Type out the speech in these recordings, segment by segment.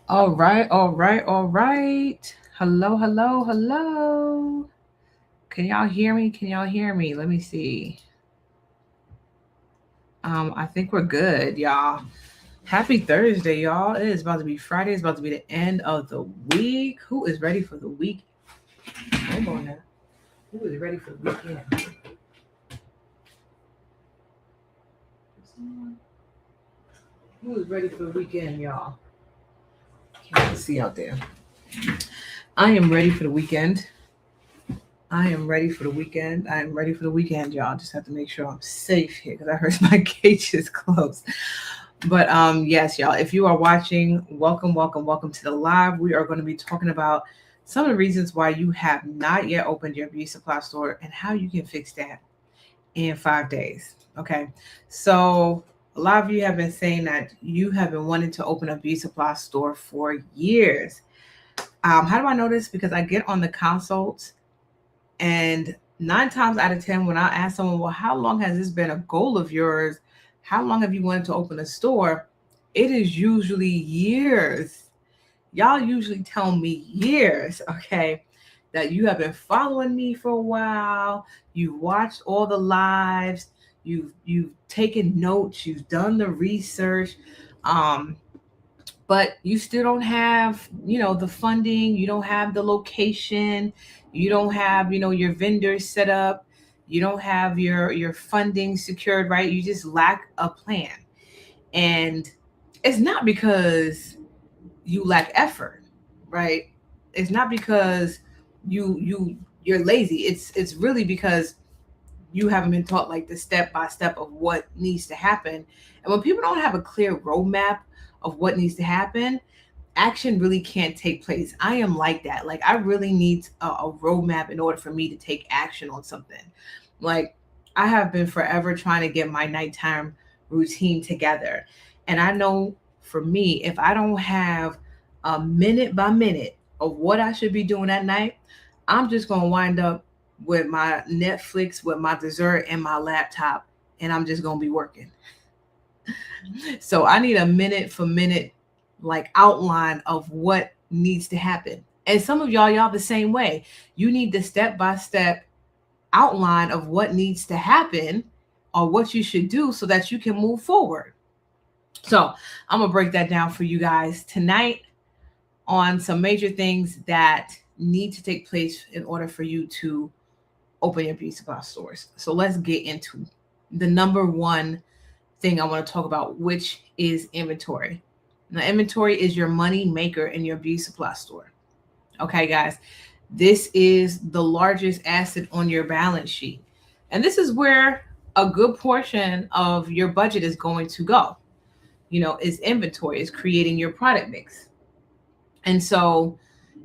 All right, all right, all right. Hello, hello, hello. Can y'all hear me? Can y'all hear me? Let me see. I think we're good, y'all. Happy Thursday, y'all. It is about to be Friday. It's about to be the end of the week. Who is ready for the week? Hold on now. Who is ready for the weekend? Who is ready for the weekend, y'all? Can't see out there. I am ready for the weekend. I am ready for the weekend. I am ready for the weekend, y'all. Just have to make sure I'm safe here because I heard my cage is closed. But yes, y'all, if you are watching, welcome, welcome, welcome to the live. We are going to be talking about some of the reasons why you have not yet opened your beauty supply store and how you can fix that in 5 days. Okay. So a lot of you have been saying that you have been wanting to open a beauty supply store for years. How do I know this? Because I get on the consults and 9 times out of 10, when I ask someone, well, how long has this been a goal of yours? How long have you wanted to open a store? It is usually years. Y'all usually tell me years, okay, that you have been following me for a while. You've watched all the lives. You've taken notes. You've done the research. Um, but you still don't have, the funding. You don't have the location. You don't have, your vendors set up. You don't have your funding secured, right? You just lack a plan. And it's not because you lack effort, right? It's not because you're lazy. It's really because you haven't been taught like the step by step of what needs to happen. And when people don't have a clear roadmap of what needs to happen, action really can't take place. I am like that. Like, I really need a roadmap in order for me to take action on something. Like, I have been forever trying to get my nighttime routine together. And I know for me, if I don't have a minute by minute of what I should be doing at night, I'm just going to wind up with my Netflix, with my dessert, and my laptop, and I'm just going to be working. So I need a minute for minute like outline of what needs to happen. And some of y'all the same way. You need the step by step outline of what needs to happen or what you should do so that you can move forward. So I'm gonna break that down for you guys tonight on some major things that need to take place in order for you to open your beauty supply stores. So let's get into the number one thing I want to talk about, which is inventory. Now, inventory is your money maker in your beauty supply store. Okay, guys, this is the largest asset on your balance sheet. And this is where a good portion of your budget is going to go. Is inventory, is creating your product mix. And so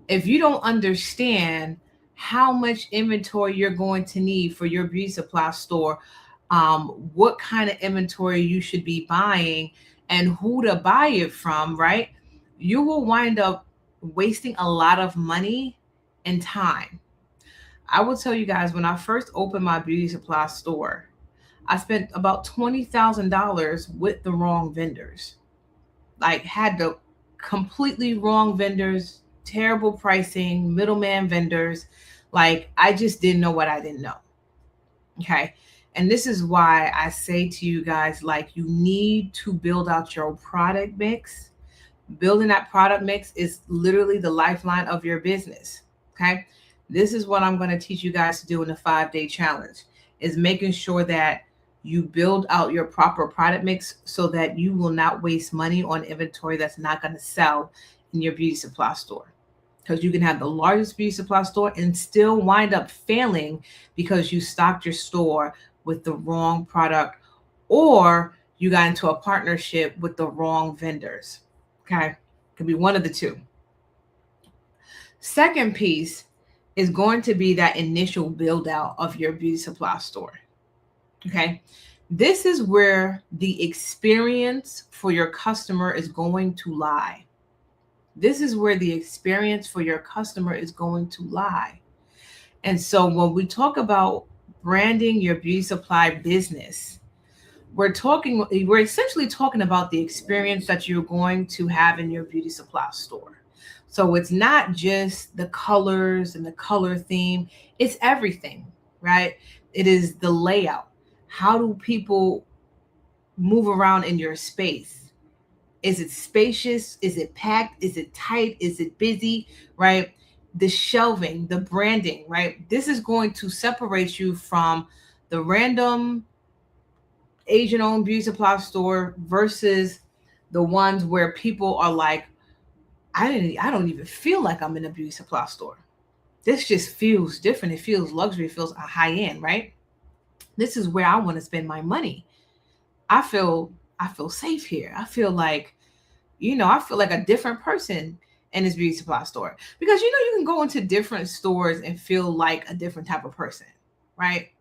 if you don't understand how much inventory you're going to need for your beauty supply store, what kind of inventory you should be buying, and who to buy it from, right? You will wind up wasting a lot of money and time. I will tell you guys, when I first opened my beauty supply store, I spent about $20,000 with the wrong vendors. Like, had the completely wrong vendors, terrible pricing, middleman vendors. Like, I just didn't know what I didn't know. Okay. And this is why I say to you guys, like, you need to build out your product mix. Building that product mix is literally the lifeline of your business. Okay. This is what I'm going to teach you guys to do in the 5 day challenge, is making sure that you build out your proper product mix so that you will not waste money on inventory that's not going to sell in your beauty supply store. Because you can have the largest beauty supply store and still wind up failing because you stocked your store with the wrong product, or you got into a partnership with the wrong vendors. Okay. Could be one of the two. Second piece is going to be that initial build out of your beauty supply store. Okay. This is where the experience for your customer is going to lie. This is where the experience for your customer is going to lie. And so when we talk about branding your beauty supply business, we're essentially talking about the experience that you're going to have in your beauty supply store. So it's not just the colors and the color theme, it's everything, right? It is the layout. How do people move around in your space? Is it spacious? Is it packed? Is it tight? Is it busy? Right? The shelving, the branding, right? This is going to separate you from the random Asian owned beauty supply store versus the ones where people are like, I don't even feel like I'm in a beauty supply store. This just feels different. It feels luxury. It feels a high end, right? This is where I want to spend my money. I feel safe here. I feel like, I feel like a different person in this beauty supply store. Because you can go into different stores and feel like a different type of person, right?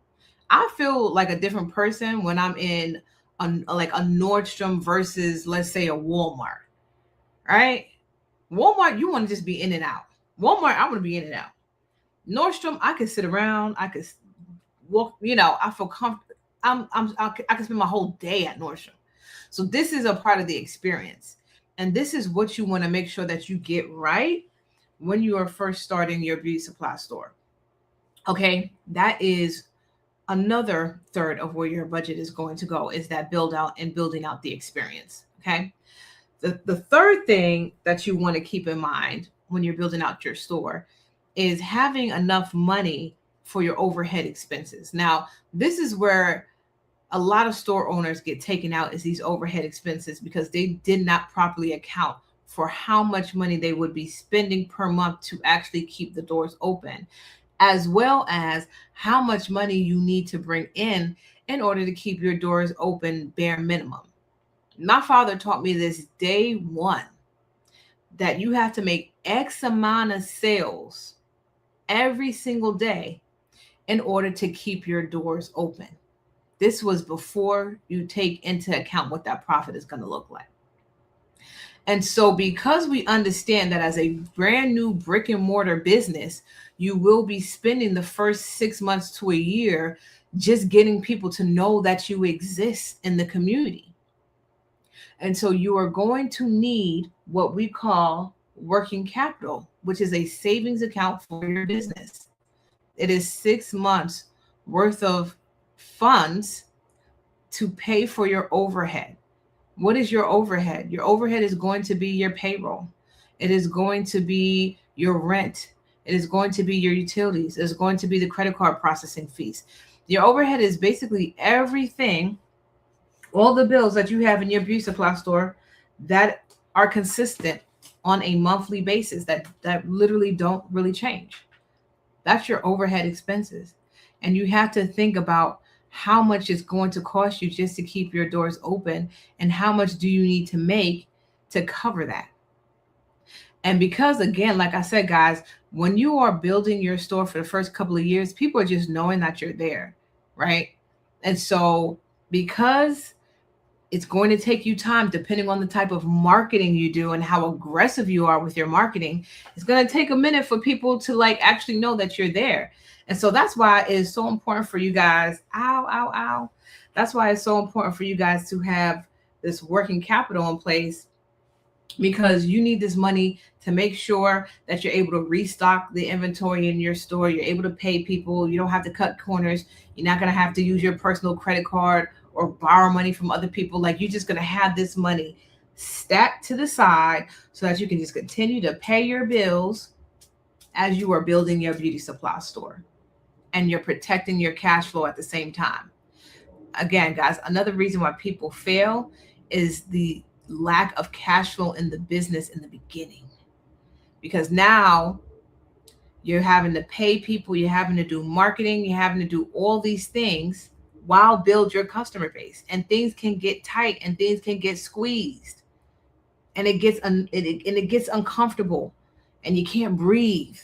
I feel like a different person when I'm in like a Nordstrom versus, let's say, a Walmart, right? Walmart, you want to just be in and out. Walmart, I want to be in and out. Nordstrom, I can sit around. I could walk. I feel comfortable. I can spend my whole day at Nordstrom. So this is a part of the experience, and this is what you want to make sure that you get right when you are first starting your beauty supply store. Okay, that is another third of where your budget is going to go, is that build out and building out the experience. Okay. The third thing that you want to keep in mind when you're building out your store is having enough money for your overhead expenses. Now, this is where a lot of store owners get taken out, is these overhead expenses, because they did not properly account for how much money they would be spending per month to actually keep the doors open, as well as how much money you need to bring in order to keep your doors open bare minimum. My father taught me this day one, that you have to make X amount of sales every single day in order to keep your doors open. This was before you take into account what that profit is going to look like. And so, because we understand that as a brand new brick and mortar business, you will be spending the first 6 months to a year just getting people to know that you exist in the community. And so you are going to need what we call working capital, which is a savings account for your business. It is 6 months worth of funds to pay for your overhead. What is your overhead? Your overhead is going to be your payroll. It is going to be your rent. It is going to be your utilities. It's going to be the credit card processing fees. Your overhead is basically everything, all the bills that you have in your beauty supply store that are consistent on a monthly basis, that literally don't really change. That's your overhead expenses. And you have to think about how much it's going to cost you just to keep your doors open, and how much do you need to make to cover that. And because, again, like I said, guys, when you are building your store for the first couple of years, people are just knowing that you're there, right? And so, because it's going to take you time, depending on the type of marketing you do and how aggressive you are with your marketing, it's going to take a minute for people to like actually know that you're there. And so that's why it's so important for you guys. Ow, ow, ow. That's why it's so important for you guys to have this working capital in place, because you need this money to make sure that you're able to restock the inventory in your store. You're able to pay people. You don't have to cut corners. You're not going to have to use your personal credit card or borrow money from other people. Like, you're just going to have this money stacked to the side so that you can just continue to pay your bills as you are building your beauty supply store, and you're protecting your cash flow at the same time. Again, guys, another reason why people fail is the lack of cash flow in the business in the beginning, because now you're having to pay people, you're having to do marketing, you're having to do all these things while build your customer base, and things can get tight and things can get squeezed, and it gets uncomfortable, and you can't breathe.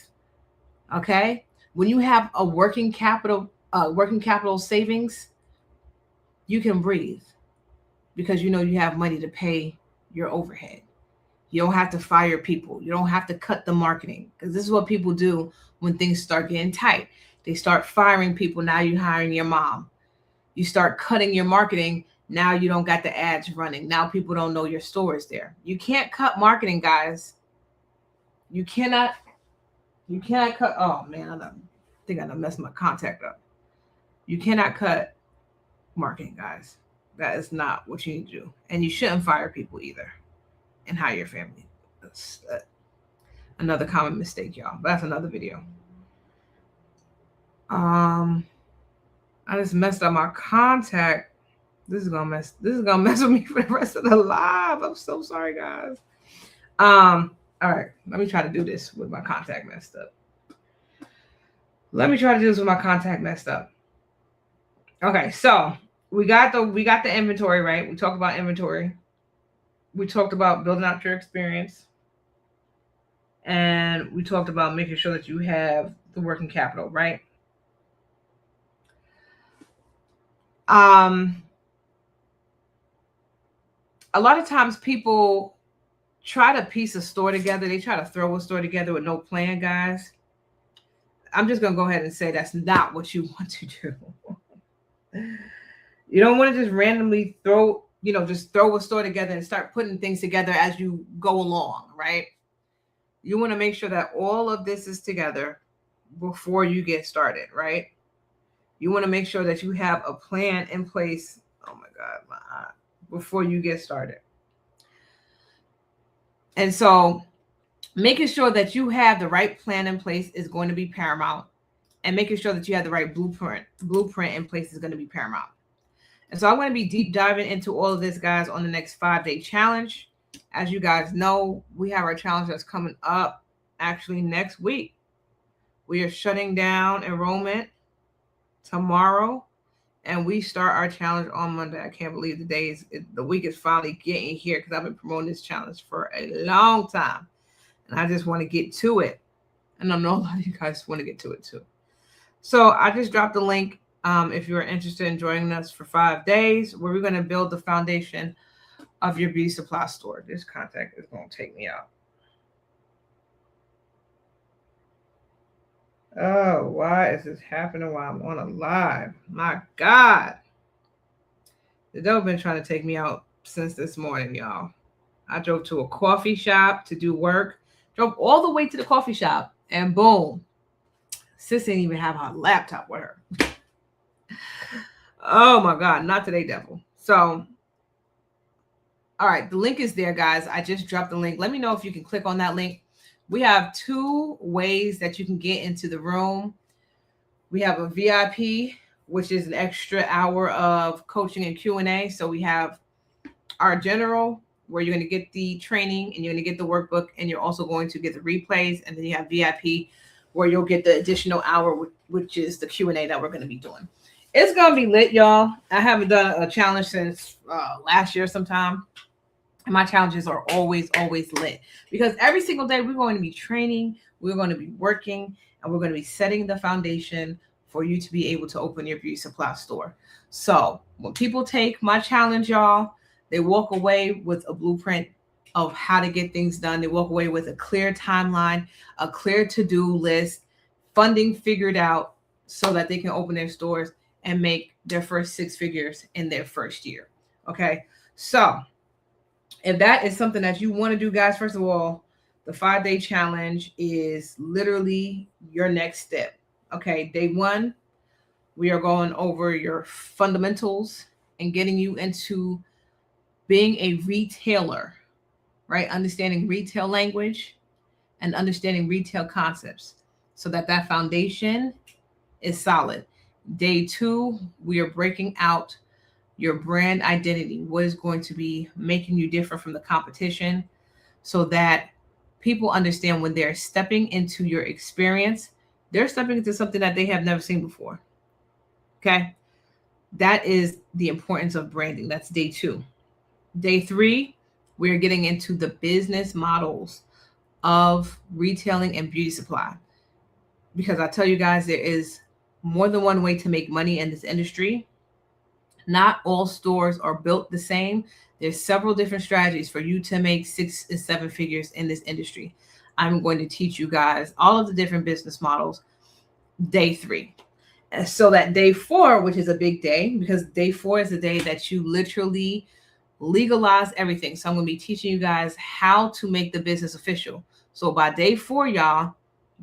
Okay, when you have a working capital savings, you can breathe, because you know you have money to pay your overhead. You don't have to fire people. You don't have to cut the marketing, because this is what people do when things start getting tight. They start firing people. Now you're hiring your mom. You start cutting your marketing. Now you don't got the ads running. Now people don't know your store is there. You can't cut marketing, guys. You cannot cut. Oh man, I think I done messed my contact up. You cannot cut marketing, guys. That is not what you need to do. And you shouldn't fire people either and hire your family. That's another common mistake, y'all. But that's another video. I just messed up my contact. This is gonna mess with me for the rest of the live. I'm so sorry, guys. All right, let me try to do this with my contact messed up. Okay, so we got the inventory, right? We talked about inventory. We talked about building out your experience. And we talked about making sure that you have the working capital, right? A lot of times people try to piece a store together. They try to throw a store together with no plan, guys. I'm just going to go ahead and say that's not what you want to do. You don't want to just randomly throw a store together and start putting things together as you go along, right? You want to make sure that all of this is together before you get started, right? You want to make sure that you have a plan in place. Oh my God, my eye. Before you get started. And so making sure that you have the right plan in place is going to be paramount. And making sure that you have the right blueprint in place is going to be paramount. And so I'm going to be deep diving into all of this, guys, on the next 5-day challenge. As you guys know, we have our challenge that's coming up actually next week. We are shutting down enrollment tomorrow, and we start our challenge on Monday. I can't believe the week is finally getting here because I've been promoting this challenge for a long time, and I just want to get to it. And I know a lot of you guys want to get to it too. So I just dropped the link if you're interested in joining us for 5 days, where we're going to build the foundation of your beauty supply store. This contact is going to take me out. Oh, why is this happening while I'm on a live? My God. The devil been trying to take me out since this morning, y'all. I drove to a coffee shop to do work. Drove all the way to the coffee shop, and boom. Sis didn't even have her laptop with her. Oh my God, not today, devil. So, all right, the link is there, guys. I just dropped the link. Let me know if you can click on that link. We have 2 ways that you can get into the room. We have a VIP, which is an extra hour of coaching and Q&A. So we have our general, where you're going to get the training and you're going to get the workbook, and you're also going to get the replays. And then you have VIP, where you'll get the additional hour, which is the Q&A that we're going to be doing. It's going to be lit, y'all. I haven't done a challenge since last year sometime. And my challenges are always lit, because every single day we're going to be training, we're going to be working, and we're going to be setting the foundation for you to be able to open your beauty supply store. So when people take my challenge, y'all, they walk away with a blueprint of how to get things done. They walk away with a clear timeline, a clear to-do list, funding figured out so that they can open their stores and make their first 6 figures in their first year. Okay. So if that is something that you want to do, guys, first of all, the 5-day challenge is literally your next step. Okay. Day 1, we are going over your fundamentals and getting you into being a retailer, right? Understanding retail language and understanding retail concepts so that foundation is solid. Day 2, we are breaking out your brand identity. What is going to be making you different from the competition, so that people understand when they're stepping into your experience, they're stepping into something that they have never seen before. Okay. That is the importance of branding. That's day 2. Day 3, we're getting into the business models of retailing and beauty supply. Because I tell you guys, there is more than one way to make money in this industry. Not all stores are built the same. There's several different strategies for you to make 6 and 7 figures in this industry. I'm going to teach you guys all of the different business models day 3. So that day 4, which is a big day, because day 4 is the day that you literally legalize everything. So I'm going to be teaching you guys how to make the business official. So by day 4, y'all,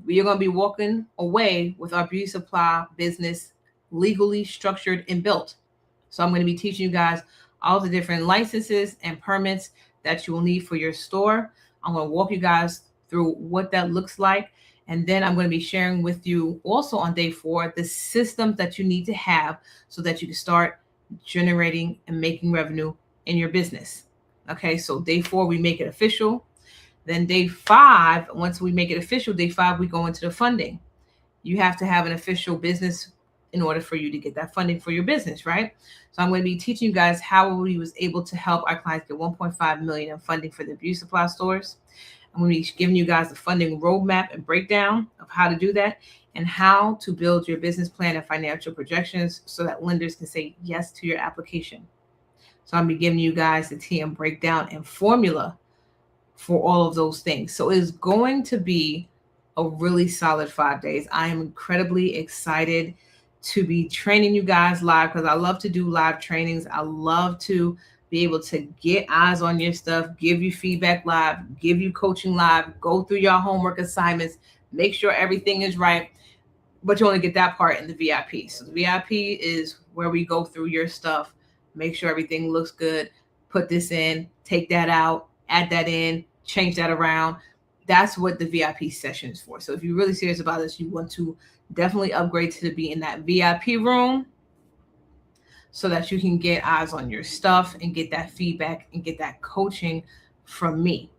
we are going to be walking away with our beauty supply business legally structured and built. So I'm going to be teaching you guys all the different licenses and permits that you will need for your store. I'm going to walk you guys through what that looks like. And then I'm going to be sharing with you also on day 4 the systems that you need to have so that you can start generating and making revenue in your business. Okay, so day 4, we make it official. Then day 5, once we make it official, day 5, we go into the funding. You have to have an official business in order for you to get that funding for your business, right? So I'm going to be teaching you guys how we was able to help our clients get 1.5 million in funding for the beauty supply stores. I'm going to be giving you guys the funding roadmap and breakdown of how to do that and how to build your business plan and financial projections so that lenders can say yes to your application. So I'm going to be giving you guys the TM breakdown and formula for all of those things. So it's going to be a really solid 5 days. I am incredibly excited to be training you guys live because I love to do live trainings. I love to be able to get eyes on your stuff, give you feedback live, give you coaching live, go through your homework assignments, make sure everything is right. But you only get that part in the VIP. So the VIP is where we go through your stuff, make sure everything looks good, put this in, take that out, add that in, change that around. That's what the VIP session is for. So if you're really serious about this, you want to definitely upgrade to be in that VIP room so that you can get eyes on your stuff and get that feedback and get that coaching from me.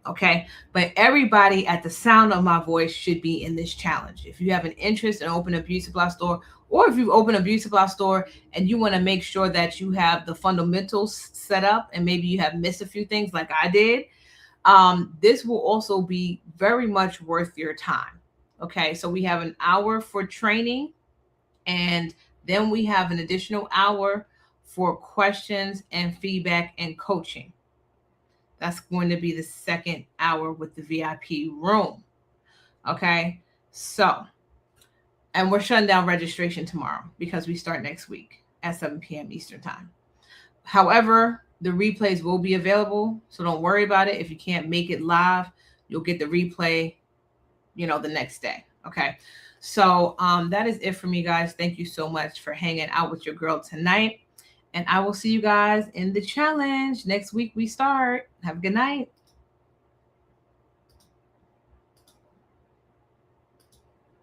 Okay. But everybody at the sound of my voice should be in this challenge. If you have an interest in opening a beauty supply store, or if you've opened a beauty supply store and you want to make sure that you have the fundamentals set up and maybe you have missed a few things like I did, this will also be very much worth your time. Okay. So we have an hour for training, and then we have an additional hour for questions and feedback and coaching. That's going to be the second hour with the VIP room. Okay. So, and we're shutting down registration tomorrow because we start next week at 7 p.m. Eastern time. However, the replays will be available. So don't worry about it. If you can't make it live, you'll get the replay, the next day. Okay. So that is it for me, guys. Thank you so much for hanging out with your girl tonight. And I will see you guys in the challenge. Next week we start. Have a good night.